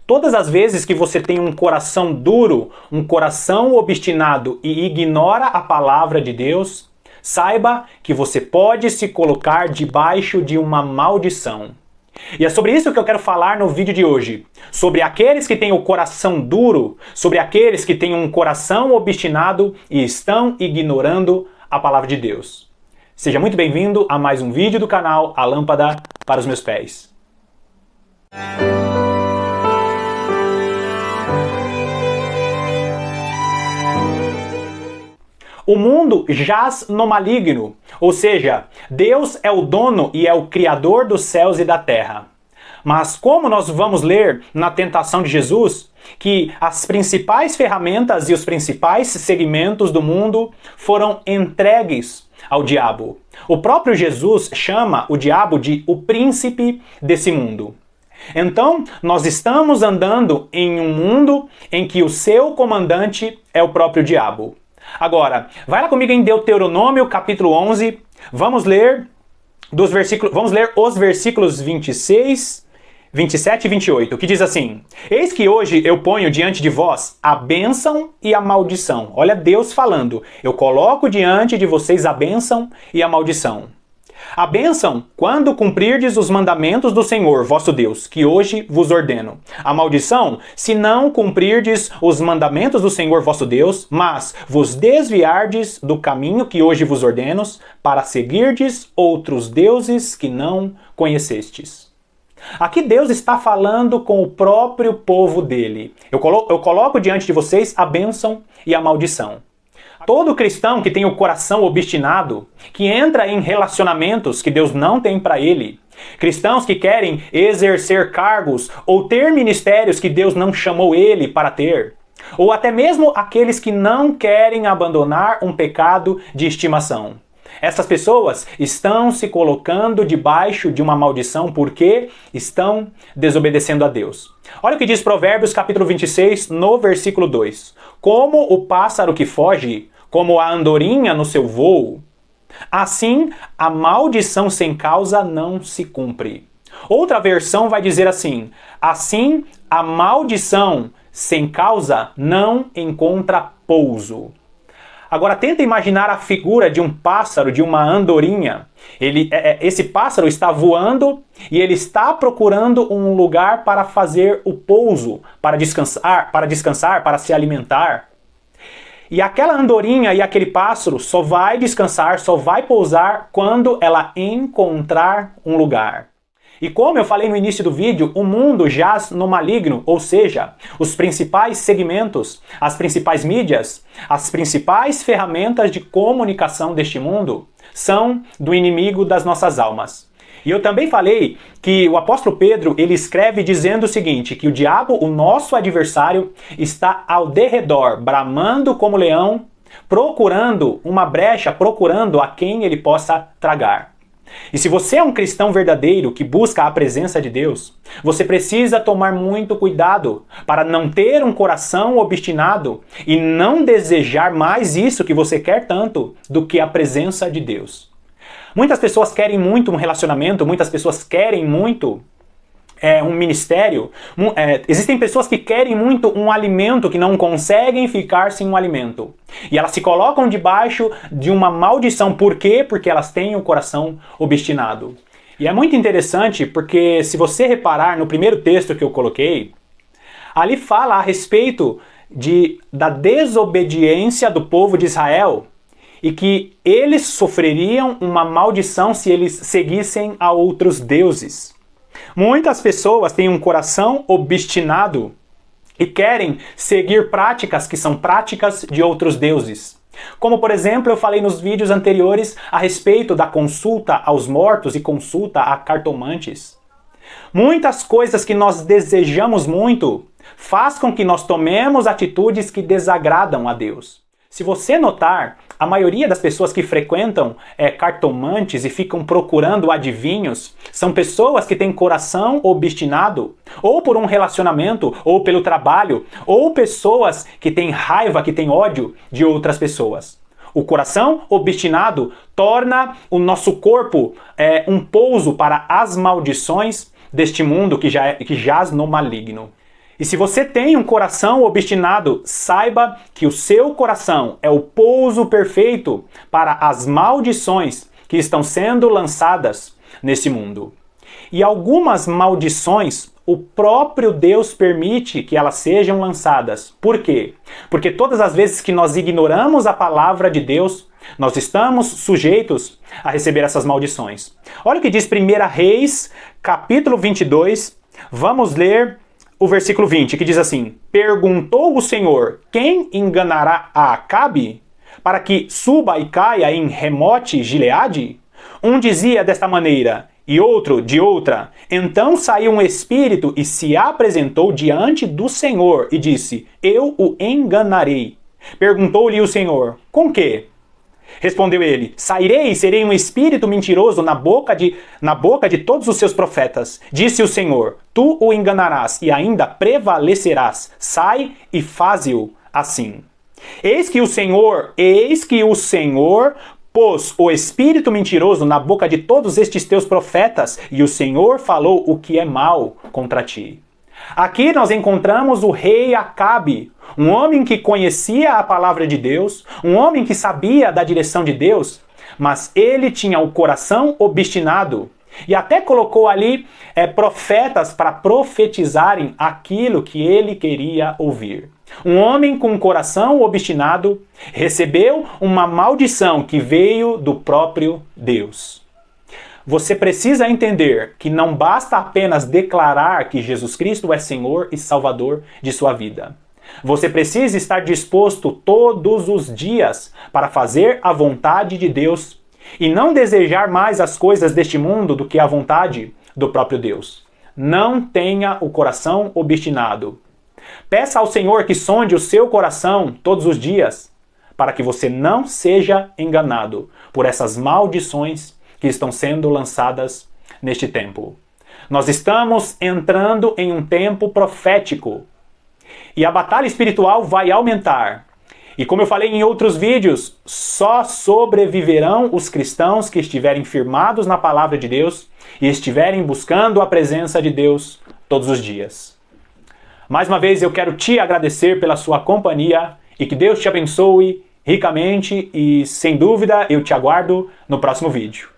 Todas as vezes que você tem um coração duro, um coração obstinado e ignora a palavra de Deus, saiba que você pode se colocar debaixo de uma maldição. E é sobre isso que eu quero falar no vídeo de hoje. Sobre aqueles que têm o coração duro, sobre aqueles que têm um coração obstinado e estão ignorando a palavra de Deus. Seja muito bem-vindo a mais um vídeo do canal A Lâmpada para os Meus Pés. O mundo jaz no maligno, ou seja, Deus é o dono e é o criador dos céus e da terra. Mas como nós vamos ler na tentação de Jesus, que as principais ferramentas e os principais segmentos do mundo foram entregues ao diabo. O próprio Jesus chama o diabo de o príncipe desse mundo. Então, nós estamos andando em um mundo em que o seu comandante é o próprio diabo. Agora, vai lá comigo em Deuteronômio, capítulo 11. Vamos ler os versículos 26, 27 e 28, que diz assim: Eis que hoje eu ponho diante de vós a bênção e a maldição. Olha Deus falando. Eu coloco diante de vocês a bênção e a maldição. A bênção, quando cumprirdes os mandamentos do Senhor, vosso Deus, que hoje vos ordeno. A maldição, se não cumprirdes os mandamentos do Senhor, vosso Deus, mas vos desviardes do caminho que hoje vos ordeno, para seguirdes outros deuses que não conhecestes. Aqui Deus está falando com o próprio povo dele. Eu coloco diante de vocês a bênção e a maldição. Todo cristão que tem o coração obstinado, que entra em relacionamentos que Deus não tem para ele, cristãos que querem exercer cargos ou ter ministérios que Deus não chamou ele para ter, ou até mesmo aqueles que não querem abandonar um pecado de estimação. Essas pessoas estão se colocando debaixo de uma maldição porque estão desobedecendo a Deus. Olha o que diz Provérbios capítulo 26, no versículo 2. Como o pássaro que foge, como a andorinha no seu voo, assim a maldição sem causa não se cumpre. Outra versão vai dizer assim: assim a maldição sem causa não encontra pouso. Agora tenta imaginar a figura de um pássaro, de uma andorinha. Esse pássaro está voando e ele está procurando um lugar para fazer o pouso, para descansar, para se alimentar. E aquela andorinha e aquele pássaro só vai descansar, só vai pousar quando ela encontrar um lugar. E como eu falei no início do vídeo, o mundo jaz no maligno, ou seja, os principais segmentos, as principais mídias, as principais ferramentas de comunicação deste mundo são do inimigo das nossas almas. E eu também falei que o apóstolo Pedro, ele escreve dizendo o seguinte, que o diabo, o nosso adversário, está ao derredor, bramando como leão, procurando uma brecha, procurando a quem ele possa tragar. E se você é um cristão verdadeiro que busca a presença de Deus, você precisa tomar muito cuidado para não ter um coração obstinado e não desejar mais isso que você quer tanto do que a presença de Deus. Muitas pessoas querem muito um relacionamento, muitas pessoas querem muito um ministério. Existem pessoas que querem muito um alimento que não conseguem ficar sem um alimento. E elas se colocam debaixo de uma maldição. Por quê? Porque elas têm o coração obstinado. E é muito interessante porque se você reparar no primeiro texto que eu coloquei, ali fala a respeito da desobediência do povo de Israel e que eles sofreriam uma maldição se eles seguissem a outros deuses. Muitas pessoas têm um coração obstinado e querem seguir práticas que são práticas de outros deuses. Como, por exemplo, eu falei nos vídeos anteriores a respeito da consulta aos mortos e consulta a cartomantes. Muitas coisas que nós desejamos muito faz com que nós tomemos atitudes que desagradam a Deus. Se você notar, a maioria das pessoas que frequentam cartomantes e ficam procurando adivinhos são pessoas que têm coração obstinado, ou por um relacionamento, ou pelo trabalho, ou pessoas que têm raiva, que têm ódio de outras pessoas. O coração obstinado torna o nosso corpo um pouso para as maldições deste mundo que jaz no maligno. E se você tem um coração obstinado, saiba que o seu coração é o pouso perfeito para as maldições que estão sendo lançadas nesse mundo. E algumas maldições o próprio Deus permite que elas sejam lançadas. Por quê? Porque todas as vezes que nós ignoramos a palavra de Deus, nós estamos sujeitos a receber essas maldições. Olha o que diz 1 Reis, capítulo 22. Vamos ler o versículo 20, que diz assim: Perguntou o Senhor, quem enganará a Acabe, para que suba e caia em Remote Gileade? Um dizia desta maneira, e outro de outra. Então saiu um espírito e se apresentou diante do Senhor e disse, eu o enganarei. Perguntou-lhe o Senhor, com quê? Respondeu ele, sairei e serei um espírito mentiroso na boca de todos os seus profetas. Disse o Senhor, tu o enganarás e ainda prevalecerás. Sai e faze-o assim. Eis que o Senhor pôs o espírito mentiroso na boca de todos estes teus profetas, e o Senhor falou o que é mal contra ti. Aqui nós encontramos o rei Acabe, um homem que conhecia a palavra de Deus, um homem que sabia da direção de Deus, mas ele tinha o coração obstinado e até colocou ali profetas para profetizarem aquilo que ele queria ouvir. Um homem com um coração obstinado recebeu uma maldição que veio do próprio Deus. Você precisa entender que não basta apenas declarar que Jesus Cristo é Senhor e Salvador de sua vida. Você precisa estar disposto todos os dias para fazer a vontade de Deus e não desejar mais as coisas deste mundo do que a vontade do próprio Deus. Não tenha o coração obstinado. Peça ao Senhor que sonde o seu coração todos os dias, para que você não seja enganado por essas maldições que estão sendo lançadas neste tempo. Nós estamos entrando em um tempo profético e a batalha espiritual vai aumentar. E como eu falei em outros vídeos, só sobreviverão os cristãos que estiverem firmados na palavra de Deus e estiverem buscando a presença de Deus todos os dias. Mais uma vez eu quero te agradecer pela sua companhia e que Deus te abençoe ricamente e, sem dúvida, eu te aguardo no próximo vídeo.